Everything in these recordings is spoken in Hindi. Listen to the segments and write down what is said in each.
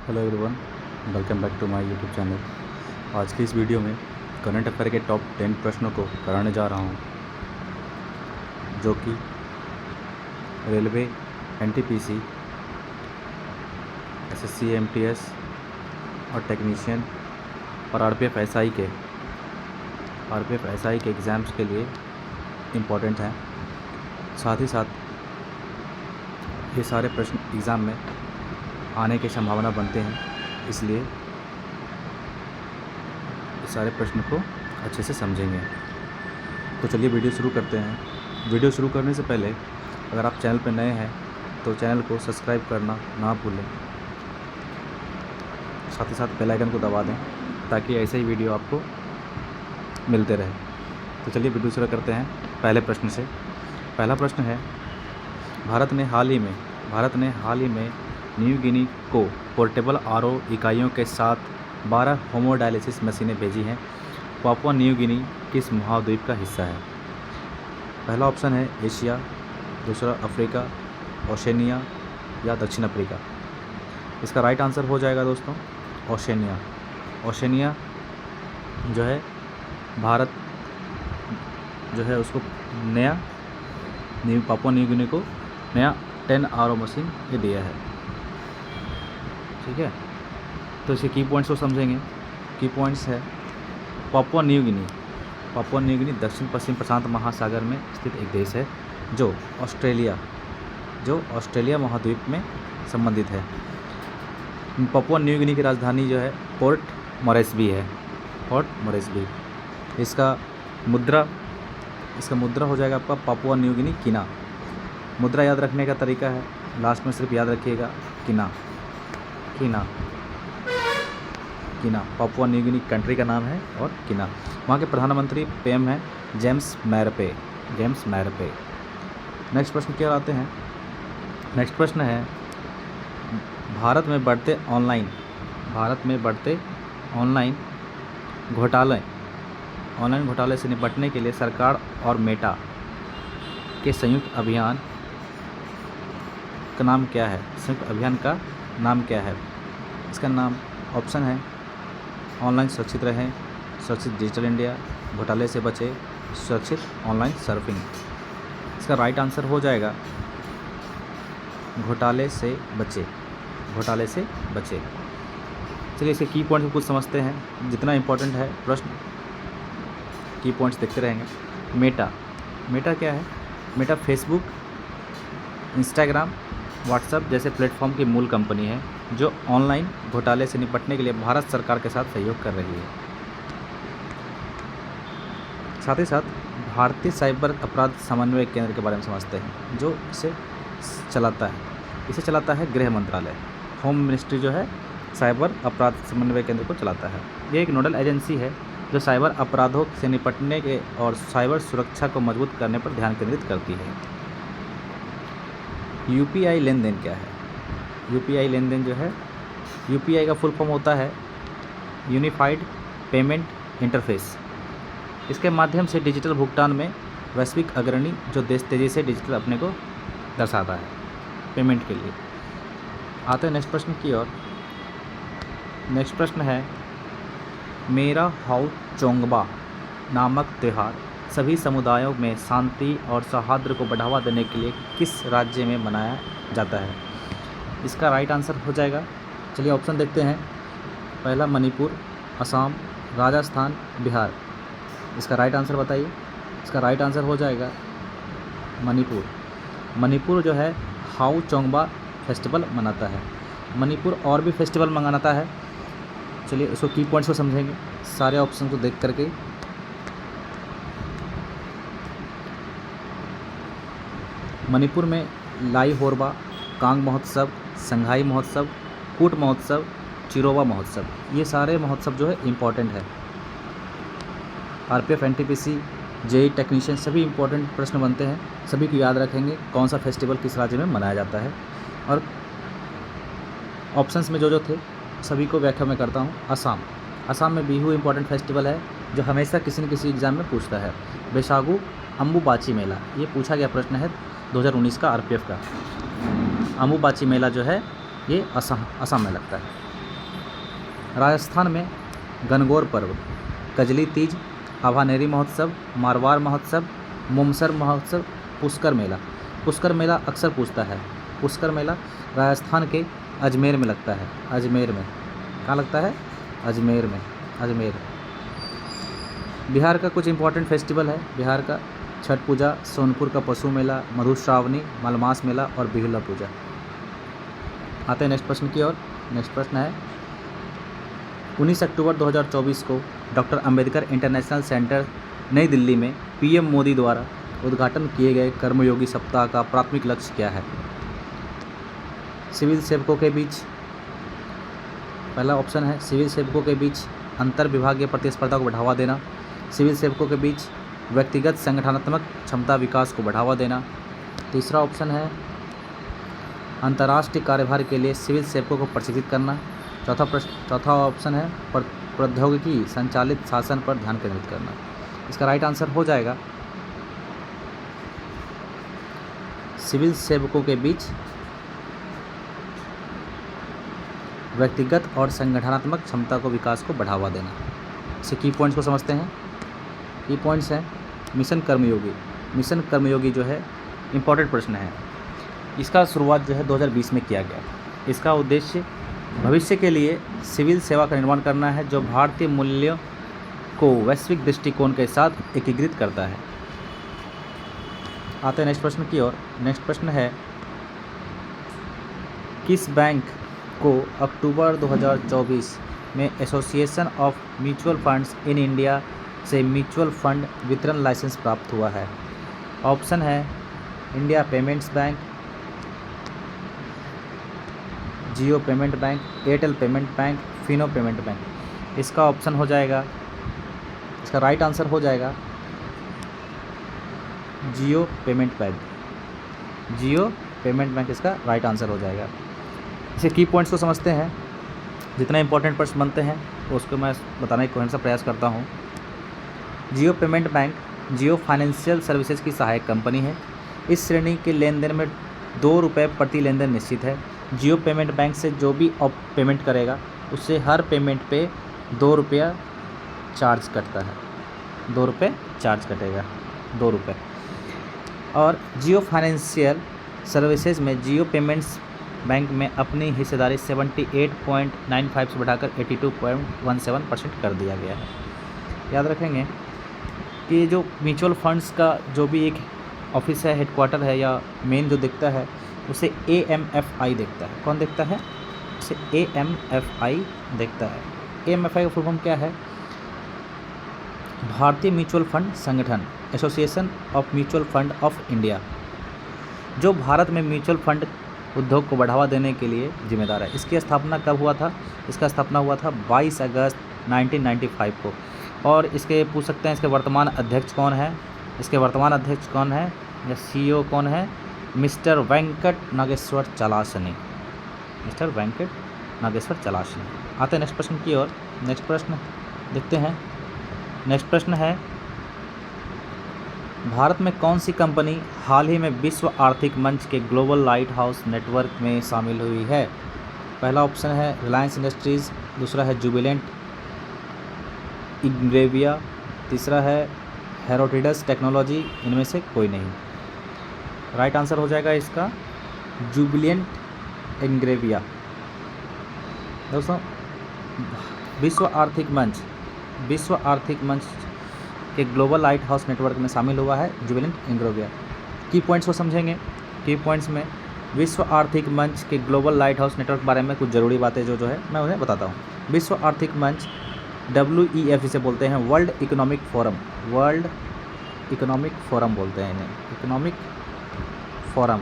Hello everyone, welcome back to my YouTube channel. आज की इस वीडियो में करंट अफेयर के टॉप 10 प्रश्नों को कराने जा रहा हूं, जो कि रेलवे, एनटीपीसी, एसएससी, एमटीएस और टेक्नीशियन और आरपीएफ एसआई के एग्ज़ाम्स के लिए इम्पोर्टेंट हैं। साथ ही साथ ये सारे प्रश्न एग्ज़ाम में आने की संभावना बनते हैं, इसलिए इस सारे प्रश्न को अच्छे से समझेंगे। तो चलिए वीडियो शुरू करते हैं। वीडियो शुरू करने से पहले अगर आप चैनल पर नए हैं तो चैनल को सब्सक्राइब करना ना भूलें, साथ ही साथ बेल आइकन को दबा दें ताकि ऐसे ही वीडियो आपको मिलते रहे। तो चलिए वीडियो शुरू करते हैं पहले प्रश्न से। पहला प्रश्न है, भारत ने हाल ही में न्यू गिनी को पोर्टेबल आरओ इकाइयों के साथ 12 होमोडायलिसिस मशीनें भेजी हैं। पापुआ न्यू गिनी किस महाद्वीप का हिस्सा है? पहला ऑप्शन है एशिया, दूसरा अफ्रीका, ओशनिया या दक्षिण अफ्रीका। इसका राइट आंसर हो जाएगा दोस्तों ओशनिया। ओशनिया जो है भारत जो है उसको पापुआ न्यू गिनी को नया 10 आरओ मशीन ये दिया है। ठीक है, तो इसके की पॉइंट्स को समझेंगे। की पॉइंट्स है, पापुआ न्यू गिनी दक्षिण पश्चिम प्रशांत महासागर में स्थित एक देश है जो ऑस्ट्रेलिया महाद्वीप में संबंधित है। पापुआ न्यू गिनी की राजधानी जो है पोर्ट मोरेस्बी है। इसका मुद्रा हो जाएगा आपका पापुआ न्यू गिनी किना। मुद्रा याद रखने का तरीका है, लास्ट में सिर्फ याद रखिएगा किना। पापुआ न्यू गिनी कंट्री का नाम है और किना। वहाँ के प्रधानमंत्री पीएम हैं जेम्स मैरपे। नेक्स्ट प्रश्न क्या आते हैं? नेक्स्ट प्रश्न है, भारत में बढ़ते ऑनलाइन घोटाले से निपटने के लिए सरकार और मेटा के संयुक्त अभियान का नाम क्या है? इसका नाम ऑप्शन है ऑनलाइन सुरक्षित रहें, सुरक्षित डिजिटल इंडिया, घोटाले से बचे, सुरक्षित ऑनलाइन सर्फिंग। इसका राइट आंसर हो जाएगा घोटाले से बचे। चलिए इसके की पॉइंट्स को कुछ समझते हैं, जितना इम्पोर्टेंट है प्रश्न की पॉइंट्स देखते रहेंगे। मेटा क्या है? मेटा फेसबुक, इंस्टाग्राम, व्हाट्सएप जैसे प्लेटफॉर्म की मूल कंपनी है जो ऑनलाइन घोटाले से निपटने के लिए भारत सरकार के साथ सहयोग कर रही है। साथ ही साथ भारतीय साइबर अपराध समन्वय केंद्र के बारे में समझते हैं, जो इसे चलाता है गृह मंत्रालय। होम मिनिस्ट्री जो है साइबर अपराध समन्वय केंद्र को चलाता है। ये एक नोडल एजेंसी है जो साइबर अपराधों से निपटने के और साइबर सुरक्षा को मजबूत करने पर ध्यान केंद्रित करती है। यूपीआई लेन देन क्या है? यूपीआई लेन देन जो है, यूपीआई का फुल फॉर्म होता है यूनिफाइड पेमेंट इंटरफेस। इसके माध्यम से डिजिटल भुगतान में वैश्विक अग्रणी जो देश तेज़ी से डिजिटल अपने को दर्शाता है पेमेंट के लिए। आते हैं नेक्स्ट प्रश्न की ओर। नेक्स्ट प्रश्न है, मेरा हाउ चोंगबा नामक त्यौहार सभी समुदायों में शांति और सौहार्द को बढ़ावा देने के लिए किस राज्य में मनाया जाता है? इसका राइट आंसर हो जाएगा, चलिए ऑप्शन देखते हैं। पहला मणिपुर, असम, राजस्थान, बिहार। इसका राइट आंसर बताइए। इसका राइट आंसर हो जाएगा मणिपुर जो है हाउ चोंगबा फेस्टिवल मनाता है। मणिपुर और भी फेस्टिवल मनाता है। चलिए उसको की पॉइंट्स को समझेंगे सारे ऑप्शन को देख करके। मणिपुर में लाई होरबा, कांग महोत्सव, संघाई महोत्सव, कूट महोत्सव, चिरोवा महोत्सव, ये सारे महोत्सव जो है इम्पॉर्टेंट है। आरपीएफ, एनटीपीसी, जेई, टेक्नीशियन सभी इम्पोर्टेंट प्रश्न बनते हैं, सभी को याद रखेंगे कौन सा फेस्टिवल किस राज्य में मनाया जाता है। और ऑप्शंस में जो थे सभी को व्याख्या में करता हूँ। असम में बिहू इम्पोर्टेंट फेस्टिवल है जो हमेशा किसी न किसी एग्ज़ाम में पूछता है। बैसागु अम्बुबाची मेला, ये पूछा गया प्रश्न है 2019 का आरपीएफ का। अम्बुबाची मेला जो है ये असम में लगता है। राजस्थान में गणगौर पर्व, कजली तीज, आभानेरी महोत्सव, मारवाड़ महोत्सव, मुमसर महोत्सव, पुष्कर मेला। पुष्कर मेला अक्सर पूछता है। पुष्कर मेला राजस्थान के अजमेर में लगता है। अजमेर में कहाँ लगता है? अजमेर में। अजमेर। बिहार का कुछ इंपॉर्टेंट फेस्टिवल है। बिहार का छठ पूजा, सोनपुर का पशु मेला, मधुश्रावणी, मलमास मेला और बिहुला पूजा। आते हैं नेक्स्ट प्रश्न की ओर। नेक्स्ट प्रश्न है 19 अक्टूबर 2024 को डॉक्टर अंबेडकर इंटरनेशनल सेंटर नई दिल्ली में पीएम मोदी द्वारा उद्घाटन किए गए कर्मयोगी सप्ताह का प्राथमिक लक्ष्य क्या है? सिविल सेवकों के बीच, पहला ऑप्शन है सिविल सेवकों के बीच अंतर विभागीय प्रतिस्पर्धा को बढ़ावा देना, सिविल सेवकों के बीच व्यक्तिगत संगठनात्मक क्षमता विकास को बढ़ावा देना। तीसरा ऑप्शन है अंतर्राष्ट्रीय कार्यभार के लिए सिविल सेवकों को प्रशिक्षित करना। चौथा ऑप्शन है प्रौद्योगिकी संचालित शासन पर ध्यान केंद्रित करना। इसका राइट आंसर हो जाएगा सिविल सेवकों के बीच व्यक्तिगत और संगठनात्मक क्षमता को विकास को बढ़ावा देना। इसे की पॉइंट्स को समझते हैं। की पॉइंट्स हैं मिशन कर्मयोगी। मिशन कर्मयोगी जो है इम्पॉर्टेंट प्रश्न है। इसका शुरुआत जो है 2020 में किया गया। इसका उद्देश्य भविष्य के लिए सिविल सेवा का निर्माण करना है जो भारतीय मूल्यों को वैश्विक दृष्टिकोण के साथ एकीकृत करता है। आते हैं नेक्स्ट प्रश्न की ओर। नेक्स्ट प्रश्न है किस बैंक को अक्टूबर 2024 में association of mutual funds in India से म्यूचुअल फंड वितरण लाइसेंस प्राप्त हुआ है? ऑप्शन है India payments bank, Jio payment bank, Airtel payment bank, Fino payment bank. इसका ऑप्शन हो जाएगा, इसका राइट आंसर हो जाएगा Jio payment bank. Jio payment bank इसका राइट आंसर हो जाएगा। इसे की पॉइंट्स को समझते हैं। जितना इंपॉर्टेंट प्रश्न बनते हैं उसको मैं बताने की कोशिश का प्रयास करता हूँ। जियो पेमेंट बैंक जियो फाइनेंशियल सर्विसेज की सहायक कंपनी है। इस श्रेणी के लेन देन में ₹2 प्रति लेन देन निश्चित है। जियो पेमेंट बैंक से जो भी पेमेंट करेगा उससे हर पेमेंट पे ₹2 चार्ज कटता है। ₹2 चार्ज कटेगा, ₹2। और जियो फाइनेंशियल सर्विसेज में जियो पेमेंट्स बैंक में अपनी हिस्सेदारी 78.95 से बढ़ाकर 82.17% कर दिया गया है। याद रखेंगे कि जो म्यूचुअल फंड्स का जो भी एक ऑफिस है, हेडक्वार्टर है या मेन जो दिखता है उसे AMFI देखता है। कौन देखता है? उसे AMFI देखता है। AMFI का फुल फॉर्म क्या है? भारतीय म्यूचुअल फंड संगठन, association of mutual fund of India, जो भारत में म्यूचुअल फंड उद्योग को बढ़ावा देने के लिए जिम्मेदार है। इसकी स्थापना कब हुआ था? इसका स्थापना हुआ था 22 अगस्त 1995 को। और इसके पूछ सकते हैं इसके वर्तमान अध्यक्ष कौन है? इसके वर्तमान अध्यक्ष कौन है या CEO कौन है? मिस्टर वेंकट नागेश्वर चलासनी। मिस्टर वेंकट नागेश्वर चलासनी। आते हैं नेक्स्ट प्रश्न की ओर। नेक्स्ट प्रश्न देखते हैं। नेक्स्ट प्रश्न है भारत में कौन सी कंपनी हाल ही में विश्व आर्थिक मंच के ग्लोबल लाइट हाउस नेटवर्क में शामिल हुई है? पहला ऑप्शन है रिलायंस इंडस्ट्रीज़, दूसरा है जुबिलेंट इंग्रेविया, तीसरा है हेरोटिडस टेक्नोलॉजी। इनमें से कोई नहीं। राइट आंसर हो जाएगा इसका जुबिलेंट इंग्रेविया। दोस्तों विश्व आर्थिक मंच के ग्लोबल लाइट हाउस नेटवर्क में शामिल हुआ है जुबिलेंट इंग्रेविया। की पॉइंट्स को समझेंगे। की पॉइंट्स में विश्व आर्थिक मंच के ग्लोबल लाइट हाउस नेटवर्क के बारे में कुछ ज़रूरी बातें जो है मैं उन्हें बताता हूँ। विश्व आर्थिक मंच WEF इसे बोलते हैं, वर्ल्ड इकोनॉमिक फोरम बोलते हैं इन्हें, इकोनॉमिक फोरम।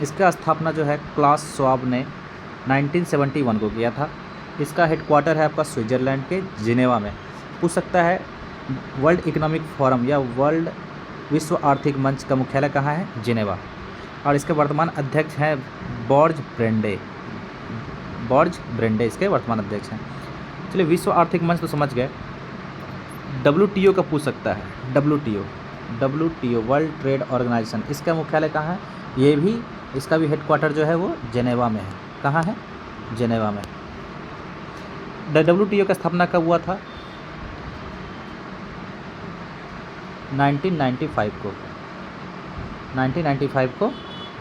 इसका स्थापना जो है क्लास श्वाब ने 1971 को किया था। इसका हेडक्वार्टर है आपका स्विट्ज़रलैंड के जिनेवा में। पूछ सकता है वर्ल्ड इकोनॉमिक फोरम या विश्व आर्थिक मंच का मुख्यालय कहाँ है? जिनेवा। और इसके वर्तमान अध्यक्ष हैं बॉर्ज ब्रेंडे इसके वर्तमान अध्यक्ष हैं। चलिए विश्व आर्थिक मंच तो समझ गए। WTO का पूछ सकता है। WTO वर्ल्ड ट्रेड ऑर्गेनाइजेशन, इसका मुख्यालय कहाँ है? ये भी, इसका भी हेडक्वार्टर जो है वो जिनेवा में है। कहाँ है? जेनेवा में। WTO का स्थापना कब हुआ था? 1995 को। 1995 को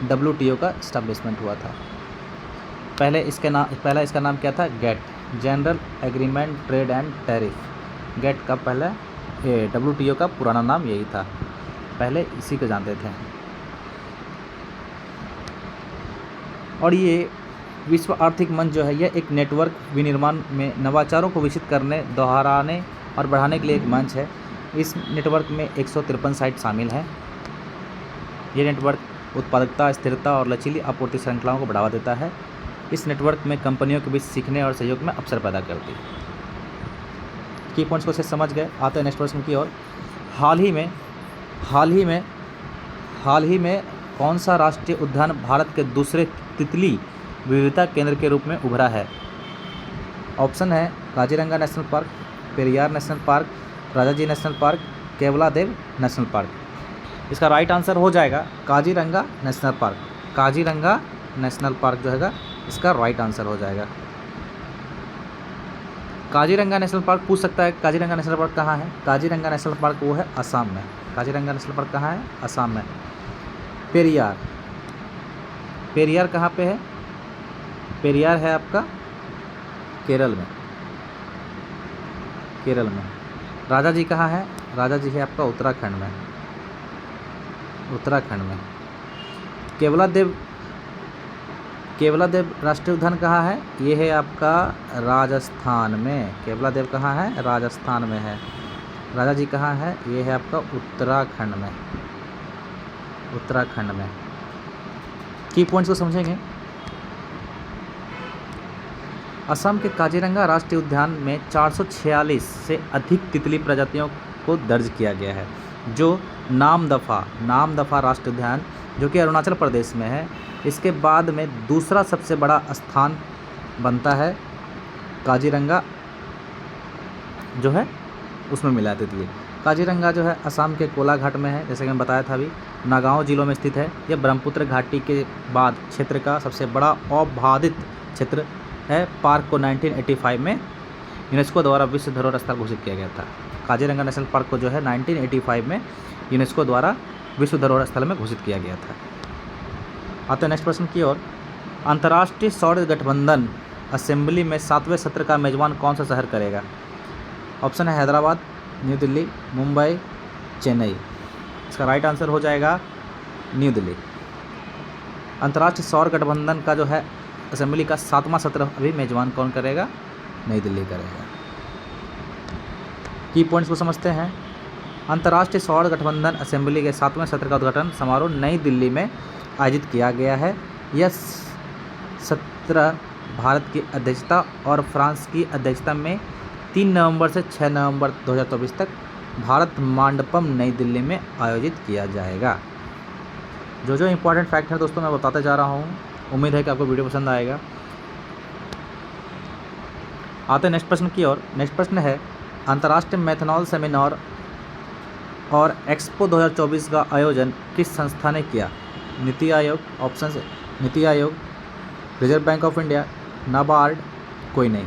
WTO का इस्टेब्लिशमेंट हुआ था। पहला इसका नाम क्या था? GATT, general agreement trade and tariff. GATT का पहला WTO का पुराना नाम यही था, पहले इसी को जानते थे। और ये विश्व आर्थिक मंच जो है, यह एक नेटवर्क विनिर्माण में नवाचारों को विकसित करने, दोहराने और बढ़ाने के लिए एक मंच है। इस नेटवर्क में 153 साइट शामिल हैं। ये नेटवर्क उत्पादकता, स्थिरता और लचीली आपूर्ति श्रृंखलाओं को बढ़ावा देता है। इस नेटवर्क में कंपनियों के बीच सीखने और सहयोग में अवसर पैदा करती है। की पॉइंट्स को से समझ गए। आते हैं नेक्स्ट प्रश्न की ओर। हाल ही में कौन सा राष्ट्रीय उद्यान भारत के दूसरे तितली विविधता केंद्र के रूप में उभरा है? ऑप्शन है Kaziranga national park, Periyar national park, Rajaji national park, Keoladeo national park. इसका राइट आंसर हो जाएगा Kaziranga national park. Kaziranga national park जो है इसका राइट आंसर हो जाएगा। काजीरंगा नेशनल पार्क पूछ सकता है, काजीरंगा नेशनल पार्क कहाँ है? काजीरंगा नेशनल पार्क वो है असम में। काजीरंगा नेशनल पार्क कहाँ है? असम में। पेरियार कहाँ पे है? पेरियार है आपका केरल में। राजाजी कहाँ है? राजाजी है आपका उत्तराखंड में। केवलादेव राष्ट्रीय उद्यान कहाँ है? ये है आपका राजस्थान में। केवलादेव कहाँ है? राजस्थान में है। राजाजी कहाँ है? ये है आपका उत्तराखंड में। की पॉइंट्स को समझेंगे। असम के काजीरंगा राष्ट्रीय उद्यान में 446 से अधिक तितली प्रजातियों को दर्ज किया गया है, जो नामदफा राष्ट्रीय उद्यान जो कि अरुणाचल प्रदेश में है, इसके बाद में दूसरा सबसे बड़ा स्थान बनता है। काजीरंगा जो है उसमें मिला है तितली। काजीरंगा जो है असम के कोलाघाट में है, जैसे कि मैं बताया था अभी। नागांव जिलों में स्थित है। यह ब्रह्मपुत्र घाटी के बाद क्षेत्र का सबसे बड़ा अबाधित क्षेत्र है। पार्क को 1985 में यूनेस्को द्वारा विश्व धरोहर स्थल घोषित किया गया था। काजीरंगा नेशनल पार्क को जो है 1985 में यूनेस्को द्वारा विश्व धरोहर स्थल में घोषित किया गया था। आते हैं नेक्स्ट प्रश्न की ओर। अंतर्राष्ट्रीय सौर गठबंधन असेंबली में 7वें सत्र का मेजबान कौन सा शहर करेगा? ऑप्शन है हैदराबाद, न्यू दिल्ली, मुंबई, चेन्नई। इसका राइट आंसर हो जाएगा न्यू दिल्ली। अंतर्राष्ट्रीय सौर गठबंधन का जो है असेंबली का 7वां सत्र अभी मेजबान कौन करेगा? नई दिल्ली करेगा। की पॉइंट्स को समझते हैं। अंतर्राष्ट्रीय सौर गठबंधन असेंबली के 7वें सत्र का उद्घाटन समारोह नई दिल्ली में आयोजित किया गया है। यह सत्र भारत की अध्यक्षता और फ्रांस की अध्यक्षता में 3 नवंबर से 6 नवंबर 2024 तक भारत मंडपम नई दिल्ली में आयोजित किया जाएगा। जो इंपॉर्टेंट फैक्ट है दोस्तों मैं बताते जा रहा हूँ। उम्मीद है कि आपको वीडियो पसंद आएगा। आते हैं नेक्स्ट प्रश्न की ओर। नेक्स्ट प्रश्न है अंतर्राष्ट्रीय मेथनॉल सेमिनार और एक्सपो 2024 का आयोजन किस संस्था ने किया? नीति आयोग। ऑप्शन है NITI Aayog, reserve bank of India, NABARD, कोई नहीं।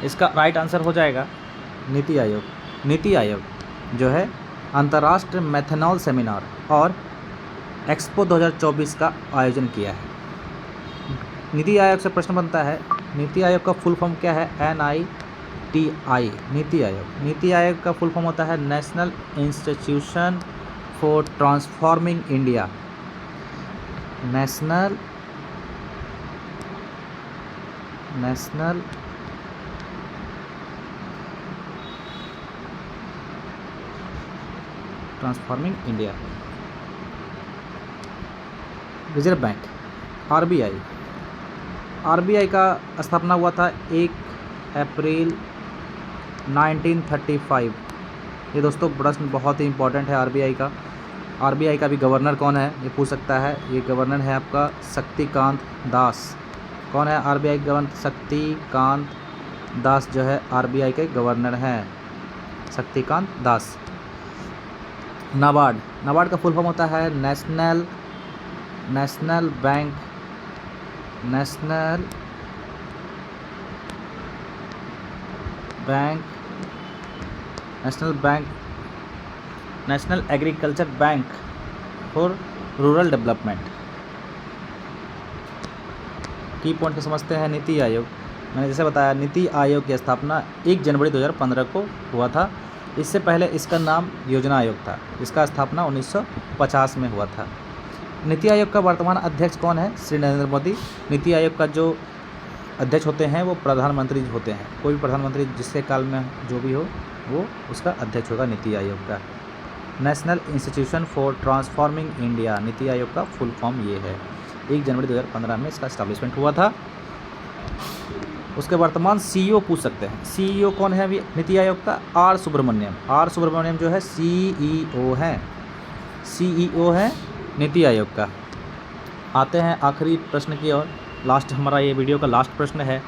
इसका राइट आंसर हो जाएगा नीति आयोग। नीति आयोग जो है अंतर्राष्ट्रीय मेथनॉल सेमिनार और एक्सपो 2024 का आयोजन किया है। नीति आयोग से प्रश्न बनता है, नीति आयोग का फुल फॉर्म क्या है? NITI। नीति आयोग का फुल फॉर्म होता है national institution for transforming India. National transforming India. Reserve bank RBI का स्थापना हुआ था 1 अप्रैल 1935। ये दोस्तों प्रश्न बहुत ही इंपॉर्टेंट है RBI का भी गवर्नर कौन है ये पूछ सकता है। ये गवर्नर है आपका शक्तिकांत दास। कौन है RBI गवर्नर? शक्तिकांत दास जो है RBI के गवर्नर हैं, शक्तिकांत दास। नाबार्ड का फुल फॉर्म होता है national bank national agriculture bank for rural development. की पॉइंट को समझते हैं। नीति आयोग, मैंने जैसे बताया नीति आयोग की स्थापना 1 जनवरी 2015 को हुआ था। इससे पहले इसका नाम योजना आयोग था। इसका स्थापना 1950 में हुआ था। नीति आयोग का वर्तमान अध्यक्ष कौन है? श्री नरेंद्र मोदी। नीति आयोग का जो अध्यक्ष होते हैं वो प्रधानमंत्री होते हैं। कोई भी प्रधानमंत्री जिसके काल में जो भी हो वो उसका अध्यक्ष होगा नीति आयोग का। National institution for transforming India, NITI Aayog का फुल फॉर्म ये है। 1 जनवरी 2015 में इसका एस्टैब्लिशमेंट हुआ था। उसके वर्तमान सीईओ पूछ सकते हैं। सीईओ कौन है अभी नीति आयोग का? आर सुब्रमण्यम जो है सीईओ है नीति आयोग का। आते हैं आखिरी प्रश्न की ओर। लास्ट हमारा ये वीडियो का लास्ट प्रश्न है।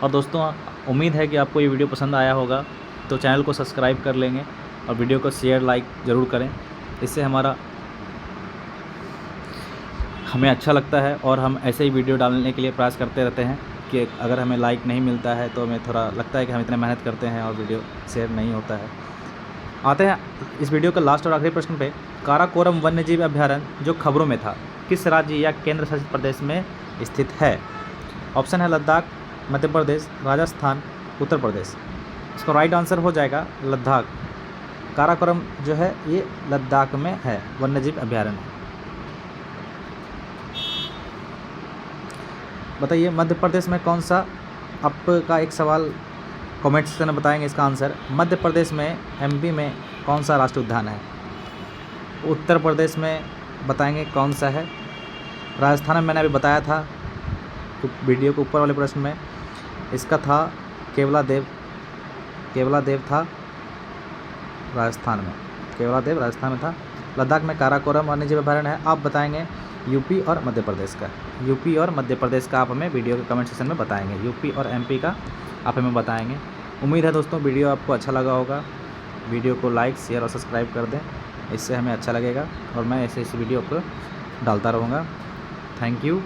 और दोस्तों उम्मीद है कि आपको ये वीडियो पसंद आया होगा, तो चैनल को सब्सक्राइब कर लेंगे और वीडियो को शेयर लाइक ज़रूर करें। इससे हमें अच्छा लगता है और हम ऐसे ही वीडियो डालने के लिए प्रयास करते रहते हैं कि अगर हमें लाइक नहीं मिलता है तो हमें थोड़ा लगता है कि हम इतने मेहनत करते हैं और वीडियो शेयर नहीं होता है। आते हैं इस वीडियो का लास्ट और आखिरी प्रश्न पे। काराकोरम वन्यजीव अभयारण्य जो खबरों में था किस राज्य या केंद्र शासित प्रदेश में स्थित है? ऑप्शन है लद्दाख, मध्य प्रदेश, राजस्थान, उत्तर प्रदेश। इसका राइट आंसर हो जाएगा लद्दाख। काराकोरम जो है ये लद्दाख में है वन्यजीव अभयारण्य। बताइए मध्य प्रदेश में कौन सा, आपका एक सवाल कमेंट सेक्शन में बताएंगे इसका आंसर। मध्य प्रदेश में एमपी में कौन सा राष्ट्रीय उद्यान है? उत्तर प्रदेश में बताएंगे कौन सा है। राजस्थान में मैंने अभी बताया था वीडियो के ऊपर वाले प्रश्न में, इसका था केवलादेव था राजस्थान में, राजस्थान में था। लद्दाख में काराकोरम वन्यजीव अभयारण्य है। आप बताएंगे यूपी और मध्य प्रदेश का आप हमें वीडियो के कमेंट सेक्शन में बताएंगे। यूपी और एमपी का आप हमें बताएंगे। उम्मीद है दोस्तों वीडियो आपको अच्छा लगा होगा। वीडियो को लाइक शेयर और सब्सक्राइब कर दें, इससे हमें अच्छा लगेगा और मैं ऐसे वीडियो को डालता रहूँगा। Thank you.